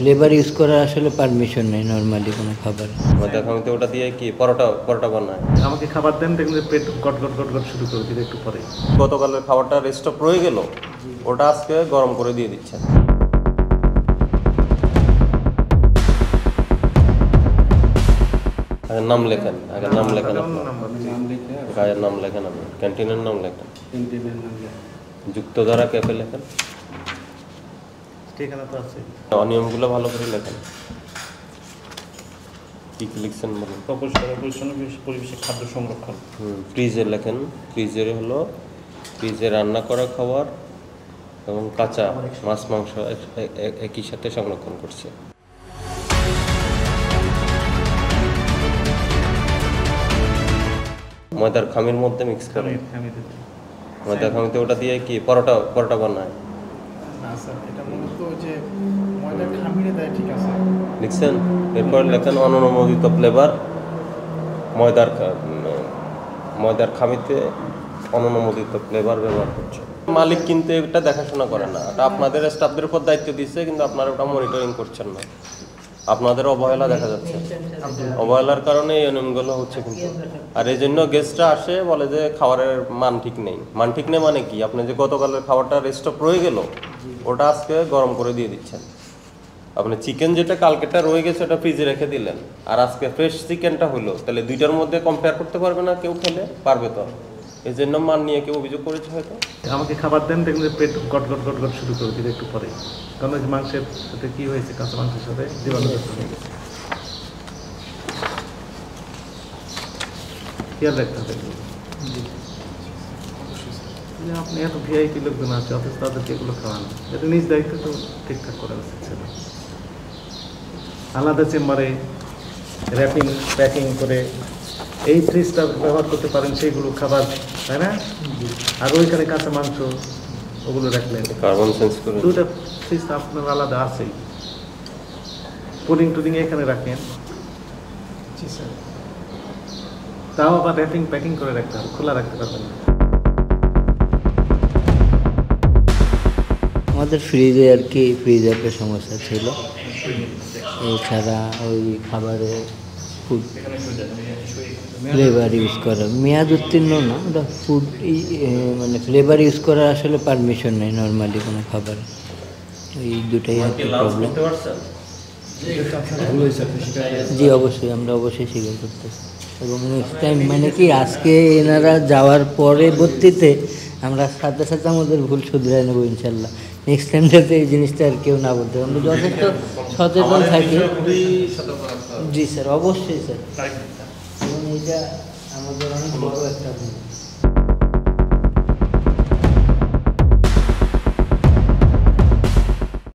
Flavour use করার আসলে permission নেই নর্মালি কোনো খাবারে। দেখো আমি তো ওটা দিয়ে কি পরোটা পরোটা বানায়। আমাকে খাবার দেন, দেখুন যে পেট গট গট গট গট শুরু করে দিলে একটু পরে। গতকালের খাবারটা রেস্টপ রয়ে গেল, ওটা আজকে গরম করে দিয়ে দিচ্ছেন। আগের নাম লেখেন, আগের নাম লেখেন, গায়ের নাম লেখেন, আপনি ক্যান্টিনের নাম লেখেন, যুক্তধারা ক্যাফে লেখেন, ঠিকানা তো আছে। অনিয়মগুলো ভালো করে লেখেন। কি লিখছেন বলুন? পরিবেশে খাদ্য সংরক্ষণ। ফ্রিজে লেখেন, ফ্রিজে হলো ফ্রিজে রান্না করা খাবার এবং কাঁচা মাছ মাংস একই সাথে সংরক্ষণ করছে। ময়দার খামির মধ্যে মিক্স করে, ময়দার খামিতে ওটা দিয়ে কি পরোটা পরোটা বানায়। লিখছেন, এরপর লেখেন অননুমোদিত ফ্লেভার, ময়দার খামিতে অননুমোদিত ফ্লেভার ব্যবহার করছে। মালিক কিন্তু এটা দেখাশোনা করে না, এটা আপনাদের স্টাফদের উপর দায়িত্ব দিচ্ছে, কিন্তু আপনারা ওটা মনিটরিং করছেন না। আপনাদের অবহেলা দেখা যাচ্ছে, অবহেলার কারণে এই অনিয়মগুলো হচ্ছে কিন্তু। আর এই জন্য গেস্টরা আসে বলে যে খাবারের মান ঠিক নেই। মান ঠিক নেই মানে কি? আপনি যে গতকালের খাবারটা রেস্টপ রয়ে গেল, ওটা আজকে গরম করে দিয়ে দিচ্ছেন। আপনি চিকেন যেটা কালকেটা রয়ে গেছে ওটা ফ্রিজে রেখে দিলেন, আর আজকে ফ্রেশ চিকেনটা হলো, তাহলে দুইটার মধ্যে কম্পেয়ার করতে পারবে না কেউ, খেলে পারবে তো? এই জন্য মান নিয়ে কেউ অভিযোগ করেছে হয়তো। আমাকে খাবার দেন, দেখুন যে পেট গট গট গট গট শুরু করে দিলে একটু পরে। কারণ ওই মাংসের সাথে কি হয়েছে, কাঁচা মাংসের সাথে জীবাণু হয়ে গেছে। খেয়াল রাখতে হবে। আপনি এত ভিআইপি লোকজন আছে, অথচ তাদেরকে এগুলো খাওয়ান, এটা নিজ দায়িত্ব তো ঠিকঠাক করা উচিত ছিল। আলাদা চেম্বারে র্যাপিং প্যাকিং করে এই ফ্রিজটা ব্যবহার করতে পারেন সেইগুলো খাবার, তাই না? আর ওইখানে কাঁচা মাংস ওগুলো রাখলেন, কার্বন সেন্স করে দুটা ফ্রিজ আপনার আলাদা আছেই। পুডিং টুডিং এখানে রাখেন, তাও আবার র্যাপিং প্যাকিং করে রাখতে হবে, খোলা রাখতে পারবেন না। আমাদের ফ্রিজে আর কি ফ্রিজারের সমস্যা ছিল, এছাড়া ওই খাবারে ফুড ফ্লেভার ইউজ করা মেয়াদ উত্তীর্ণ না, ওটা ফুড মানে ফ্লেভার ইউজ করার আসলে পারমিশন নেই নর্মালি কোনো খাবারে। এই দুটাই আর কি প্রবলেম। জি অবশ্যই, আমরা অবশ্যই স্বীকার করতেছি, এবং নেক্সট টাইম মানে কি আজকে এনারা যাওয়ার পরবর্তীতে আমরা সাথে সাথে আমাদের ভুল শুধরাই নেবো ইনশাল্লাহ। নেক্সট টাইম যাতে এই জিনিসটা আর কেউ না বলতে, আমরা যথেষ্ট সচেতন থাকি। জি স্যার, অবশ্যই স্যার, এবং এইটা আমাদের অনেক বড় একটা ভুল।